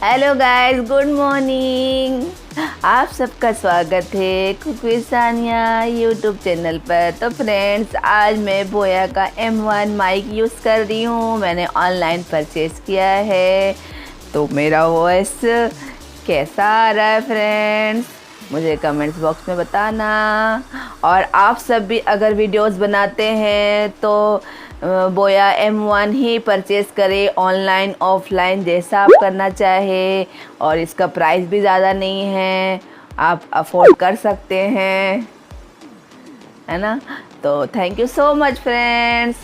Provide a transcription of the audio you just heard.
Hello guys, good morning. आप सबका स्वागत है cook with Sania YouTube channel पर। तो फ्रेंड्स, आज मैं बोया का M1 माइक यूज़ कर रही हूँ। मैंने ऑनलाइन परचेज़ किया है। तो मेरा वॉइस कैसा आ रहा है फ्रेंड्स, मुझे कमेंट्स बॉक्स में बताना। और आप सब भी अगर वीडियोस बनाते हैं तो बोया M1 ही परचेज़ करें, ऑनलाइन ऑफलाइन जैसा आप करना चाहे। और इसका प्राइस भी ज़्यादा नहीं है, आप अफोर्ड कर सकते हैं, है ना। तो thank you so much friends.